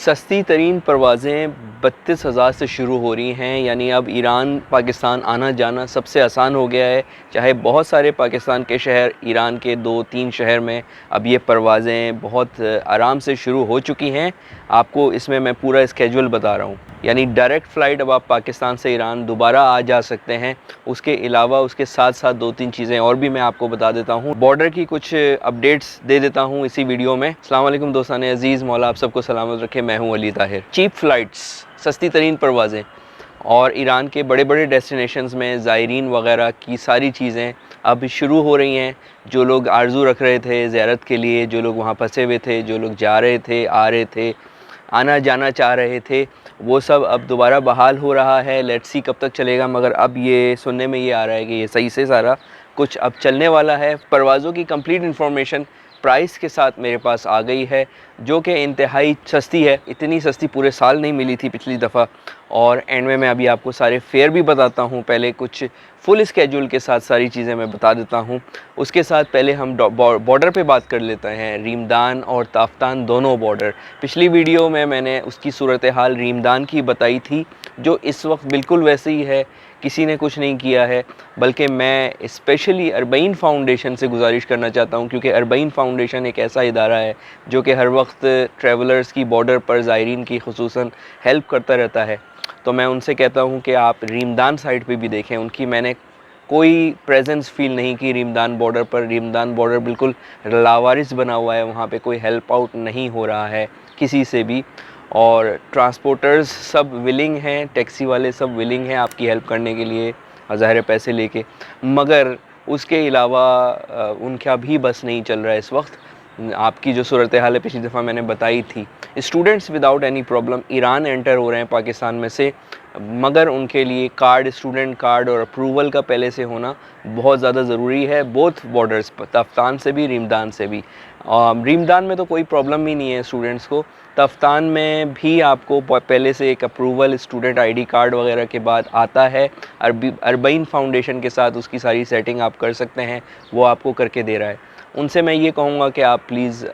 सस्ती तरीन परवाज़ें 32,000 से शुरू हो रही हैं, यानी अब ईरान पाकिस्तान आना जाना सबसे आसान हो गया है। चाहे बहुत सारे पाकिस्तान के शहर ईरान के 2-3 शहर में अब ये परवाज़ें बहुत आराम से शुरू हो चुकी हैं। आपको इसमें मैं पूरा स्केड्यूल बता रहा हूँ, यानी डायरेक्ट फ़्लाइट अब आप पाकिस्तान से ईरान दोबारा आ जा सकते हैं। उसके अलावा उसके साथ साथ 2-3 चीज़ें और भी मैं आपको बता देता हूँ। बॉर्डर की कुछ अपडेट्स दे देता हूँ इसी वीडियो में। अस्सलाम वालेकुम दोस्तान अज़ीज़, मौला आप सबको सलामत रखे। मैं हूँ अली ताहिर। चीप फ़्लाइट्स, सस्ती तरीन परवाज़ें और ईरान के बड़े बड़े डेस्टिनेशंस में ज़ायरीन वग़ैरह की सारी चीज़ें अब शुरू हो रही हैं। जो लोग आरज़ू रख रहे थे ज़ियारत के लिए, जो लोग वहाँ फंसे हुए थे, जो लोग जा रहे थे, आ रहे थे, आना जाना चाह रहे थे, वो सब अब दोबारा बहाल हो रहा है। लेट्स सी कब तक चलेगा, मगर अब ये सुनने में ये आ रहा है कि ये सही से सारा कुछ अब चलने वाला है। परवाज़ों की कंप्लीट इन्फॉर्मेशन प्राइस के साथ मेरे पास आ गई है, जो कि इंतहाई सस्ती है। इतनी सस्ती पूरे साल नहीं मिली थी पिछली दफ़ा। और एंड में मैं अभी आपको सारे फेयर भी बताता हूँ। पहले कुछ फुल स्केड्यूल के साथ सारी चीज़ें मैं बता देता हूँ। उसके साथ पहले हम बॉर्डर पे बात कर लेते हैं, रीमदान और ताफ्तान दोनों बॉर्डर। पिछली वीडियो में मैंने उसकी सूरत हाल रीमदान की बताई थी, जो इस वक्त बिल्कुल वैसे ही है, किसी ने कुछ नहीं किया है। बल्कि मैं स्पेशली अरबईन फ़ाउंडेशन से गुजारिश करना चाहता हूँ, क्योंकि अरबईन फ़ाउंडेशन एक ऐसा इदारा है जो कि हर वक्त ट्रैवलर्स की बॉर्डर पर ज़ायरीन की खुसूसन हेल्प करता रहता है। तो मैं उनसे कहता हूँ कि आप रीमदान साइड पे भी देखें। उनकी मैंने कोई प्रेजेंस फ़ील नहीं की रीमदान बॉर्डर पर। रीमदान बॉर्डर बिल्कुल लावारिस बना हुआ है, वहाँ पे कोई हेल्प आउट नहीं हो रहा है किसी से भी। और ट्रांसपोर्टर्स सब विलिंग हैं, टैक्सी वाले सब विलिंग हैं आपकी हेल्प करने के लिए, ज़ाहिर पैसे लेके। मगर उसके अलावा उनका भी बस नहीं चल रहा है इस वक्त। आपकी जो सूरत हाल है पिछली दफ़ा मैंने बताई थी। Students without any problem Iran enter हो रहे हैं पाकिस्तान में से, मगर उनके लिए कार्ड, स्टूडेंट कार्ड और अप्रूवल का पहले से होना बहुत ज़्यादा ज़रूरी है, बोथ बॉर्डर्स पर, तफ्तान से भी, रीमदान से भी। रीमदान में तो कोई प्रॉब्लम ही नहीं है स्टूडेंट्स को। तफ्तान में भी आपको पहले से एक अप्रूवल स्टूडेंट आईडी कार्ड वगैरह के बाद आता है। अरबईन फ़ाउंडेशन के साथ उसकी सारी सेटिंग आप कर सकते हैं, वो आपको करके दे रहा है। उनसे मैं ये कहूँगा कि आप प्लीज़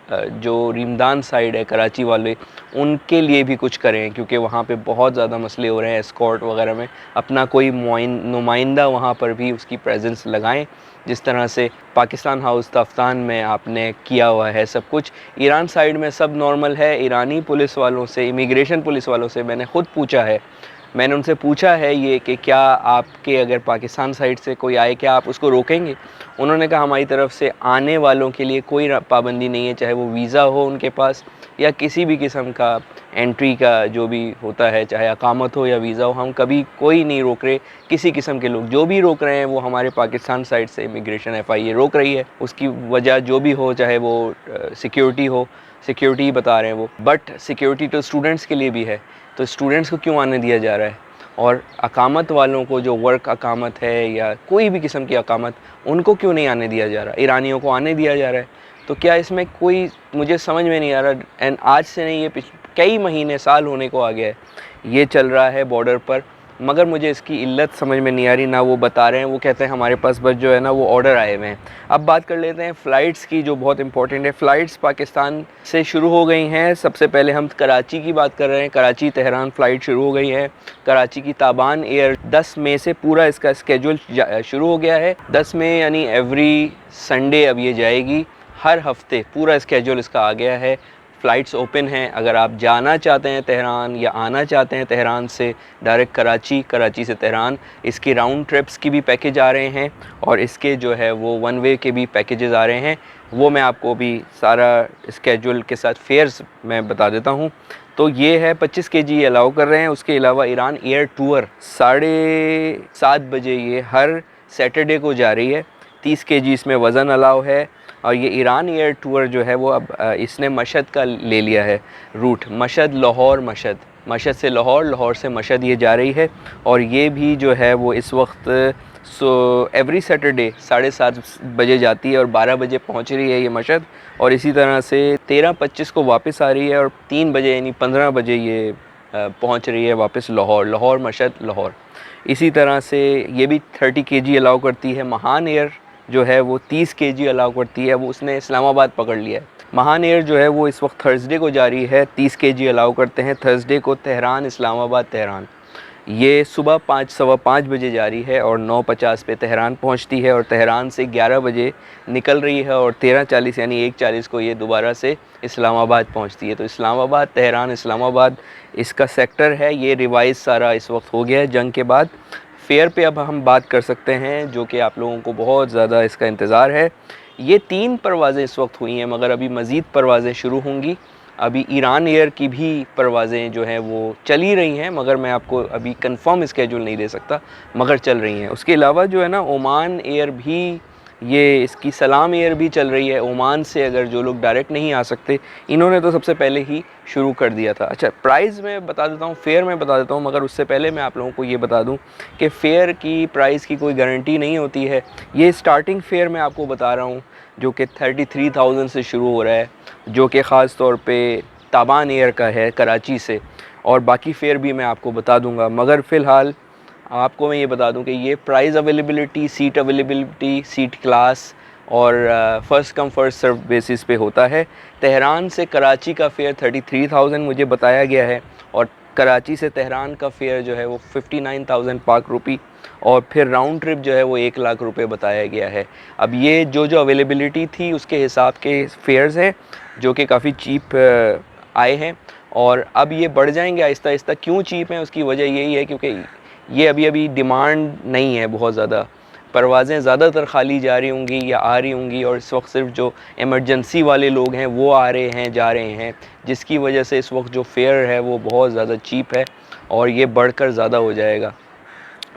जो रीमदान साइड है कराची वाले, उनके लिए भी कुछ करें, क्योंकि वहाँ पे बहुत ज़्यादा मसले हो रहे हैं एस्कॉर्ट वगैरह में। अपना कोई नुमाइंदा वहाँ पर भी उसकी प्रेजेंस लगाएं, जिस तरह से पाकिस्तान हाउस तफ्तान में आपने किया हुआ है सब कुछ। ईरान साइड में सब नॉर्मल है। ईरानी पुलिस वालों से, इमिग्रेशन पुलिस वालों से मैंने ख़ुद पूछा है, मैंने उनसे पूछा है ये कि क्या आपके अगर पाकिस्तान साइड से कोई आए, क्या आप उसको रोकेंगे? उन्होंने कहा हमारी तरफ से आने वालों के लिए कोई पाबंदी नहीं है, चाहे वो वीज़ा हो उनके पास या किसी भी किस्म का एंट्री का जो भी होता है, चाहे अकामत हो या वीज़ा हो, हम कभी कोई नहीं रोक रहे किसी किस्म के लोग। जो भी रोक रहे हैं वो हमारे पाकिस्तान साइड से इमिग्रेशन FIA रोक रही है। उसकी वजह जो भी हो, चाहे वो सिक्योरिटी हो, सिक्योरिटी ही बता रहे हैं वो, बट सिक्योरिटी तो स्टूडेंट्स के लिए भी है। तो स्टूडेंट्स को क्यों आने दिया जा रहा है? और अकामत वालों को, जो वर्क अकामत है या कोई भी किस्म की अकामत, उनको क्यों नहीं आने दिया जा रहा? ईरानियों को आने दिया जा रहा है। तो क्या इसमें कोई, मुझे समझ में नहीं आ रहा। एंड आज से नहीं, ये कई महीने, साल होने को आ गया है ये चल रहा है बॉर्डर पर, मगर मुझे इसकी इल्लत समझ में नहीं आ रही। ना वो बता रहे हैं, वो कहते हैं हमारे पास बस जो है ना वो ऑर्डर आए हुए हैं। अब बात कर लेते हैं फ़्लाइट्स की, जो बहुत इंपॉर्टेंट है। फ़्लाइट्स पाकिस्तान से शुरू हो गई हैं। सबसे पहले हम कराची की बात कर रहे हैं। कराची तेहरान फ़्लाइट शुरू हो गई है। कराची की ताबान एयर 10 मई से पूरा इसका स्केड्यूल शुरू हो गया है। 10 मई यानी एवरी संडे अब ये जाएगी, हर हफ्ते पूरा स्केड्यूल इसका आ गया है। फ़्लाइट्स ओपन हैं। अगर आप जाना चाहते हैं तेहरान या आना चाहते हैं तेहरान से डायरेक्ट कराची, कराची से तेहरान, इसकी राउंड ट्रिप्स की भी पैकेज आ रहे हैं और इसके जो है वो वन वे के भी पैकेजेस आ रहे हैं। वो मैं आपको भी सारा स्केड्यूल के साथ फेयर्स मैं बता देता हूँ। तो ये है 25 kg अलाउ कर रहे हैं। उसके अलावा ईरान एयर टूर 7:30 बजे ये हर सैटरडे को जा रही है। 30 kg इसमें वज़न अलाउ है। और ये ईरान एयर टूर जो है वो अब इसने मशहद का ले लिया है root, Mashhad Lahore, Mashhad, Mashhad से लाहौर, लाहौर से मशहद ये जा रही है। और ये भी जो है वो इस वक्त एवरी सैटरडे 7:30 बजे जाती है और 12 बजे पहुंच रही है ये मशहद। और इसी तरह से 13:25 को वापस आ रही है और 3 बजे यानी 15 बजे ये पहुंच रही है वापस लाहौर, लाहौर मशहद लाहौर। इसी तरह से ये भी 30 kg अलाउ करती है। महान एयर जो है वो 30 केजी अलाउ करती है, वो उसने इस्लामाबाद पकड़ लिया है। महान एयर जो है वो इस वक्त थर्सडे को जारी है, 30 केजी अलाउ करते हैं थर्सडे को तेहरान इस्लामाबाद तेहरान। ये सुबह 5 सवा 5 बजे जारी है और 9:50 पे तेहरान पहुंचती है और तेहरान से 11 बजे निकल रही है और 13:40 यानी 1:40 को ये दोबारा से इस्लामाबाद पहुंचती है। तो इस्लामाबाद तेहरान इस्लामाबाद इसका सेक्टर है, ये रिवाइज़ सारा इस वक्त हो गया है जंग के बाद। फेयर पे अब हम बात कर सकते हैं, जो कि आप लोगों को बहुत ज़्यादा इसका इंतज़ार है। ये 3 परवाज़ें इस वक्त हुई हैं, मगर अभी मज़ीद परवाज़ें शुरू होंगी। अभी ईरान एयर की भी परवाज़ें जो हैं वो चली रही हैं, मगर मैं आपको अभी कंफर्म स्केड्यूल नहीं दे सकता, मगर चल रही हैं। उसके अलावा जो है ना, ओमान एयर भी, ये इसकी सलाम एयर भी चल रही है। ओमान से अगर जो लोग डायरेक्ट नहीं आ सकते, इन्होंने तो सबसे पहले ही शुरू कर दिया था। अच्छा, प्राइस मैं बता देता हूँ, फेयर मैं बता देता हूँ, मगर उससे पहले मैं आप लोगों को ये बता दूँ कि फ़ेयर की प्राइस की कोई गारंटी नहीं होती है। ये स्टार्टिंग फेयर मैं आपको बता रहा हूँ, जो कि 33,000 से शुरू हो रहा है, जो कि ख़ास तौर पे ताबान एयर का है कराची से, और बाकी फेयर भी मैं आपको बता दूंगा। मगर फ़िलहाल आपको मैं ये बता दूं कि ये प्राइस अवेलेबिलिटी, सीट क्लास और फ़र्स्ट कम फ़र्स्ट सर्व बेसिस पे होता है। तेहरान से कराची का फ़ेयर 33,000 मुझे बताया गया है, और कराची से तेहरान का फ़ेयर जो है वो 59,000 पाक रुपी, और फिर राउंड ट्रिप जो है वो 1 लाख रुपए बताया गया है। अब ये जो अवेलेबिलिटी थी उसके हिसाब के फ़ेयर्स हैं, जो कि काफ़ी चीप आए हैं, और अब ये बढ़ जाएंगे आहिस्ता आहिस्ता। क्यों चीप हैं, उसकी वजह यही है क्योंकि ये अभी डिमांड नहीं है बहुत ज़्यादा। परवाज़ें ज़्यादातर खाली जा रही होंगी या आ रही होंगी, और इस वक्त सिर्फ जो इमरजेंसी वाले लोग हैं वो आ रहे हैं, जा रहे हैं, जिसकी वजह से इस वक्त जो फेयर है वो बहुत ज़्यादा चीप है, और ये बढ़कर ज़्यादा हो जाएगा।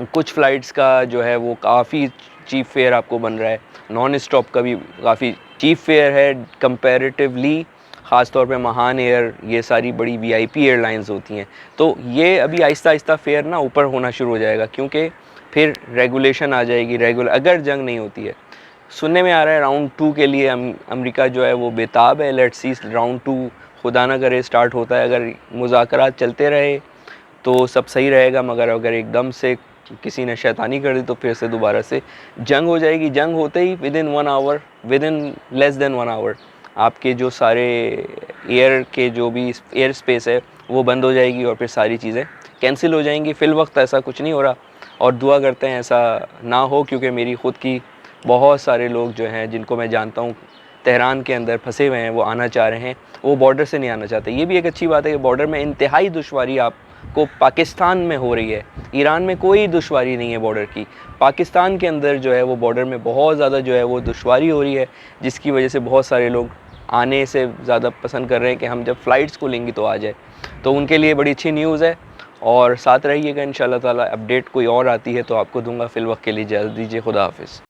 कुछ फ़्लाइट्स का जो है वो काफ़ी चीप फेयर आपको बन रहा है, नॉन स्टॉप का भी काफ़ी चीप फेयर है कंपैरेटिवली। ख़ास तौर पे महान एयर, ये सारी बड़ी वीआईपी एयरलाइंस होती हैं। तो ये अभी आहिस्ता आहिस्ता फेयर ना ऊपर होना शुरू हो जाएगा, क्योंकि फिर रेगुलेशन आ जाएगी, अगर जंग नहीं होती है। सुनने में आ रहा है राउंड 2 के लिए अमेरिका जो है वो बेताब है। लेट्स सी राउंड 2 खुदा ना करे स्टार्ट होता है। अगर मुज़ाकरात चलते रहे तो सब सही रहेगा, मगर अगर एकदम से किसी ने शैतानी कर दी तो फिर से दोबारा से जंग हो जाएगी। जंग होते ही within 1 hour, within less than 1 hour आपके जो सारे एयर के जो भी एयर स्पेस है वो बंद हो जाएगी, और फिर सारी चीज़ें कैंसिल हो जाएंगी। फ़िल वक्त ऐसा कुछ नहीं हो रहा, और दुआ करते हैं ऐसा ना हो, क्योंकि मेरी ख़ुद की बहुत सारे लोग जो हैं जिनको मैं जानता हूँ तेहरान के अंदर फंसे हुए हैं, वो आना चाह रहे हैं, वो बॉर्डर से नहीं आना चाहते। ये भी एक अच्छी बात है कि बॉर्डर में इंतहाई दुश्वारी आपको पाकिस्तान में हो रही है। ईरान में कोई दुश्वारी नहीं है बॉर्डर की, पाकिस्तान के अंदर जो है वो बॉर्डर में बहुत ज़्यादा जो है वो दुश्वारी हो रही है, जिसकी वजह से बहुत सारे लोग आने से ज़्यादा पसंद कर रहे हैं कि हम जब फ़्लाइट्स को लेंगे तो आ जाए। तो उनके लिए बड़ी अच्छी न्यूज़ है, और साथ रहिएगा। इंशाल्लाह ताला अपडेट कोई और आती है तो आपको दूंगा। फ़िल वक्त के लिए इजाज़त दीजिए। खुदा हाफ़िज़।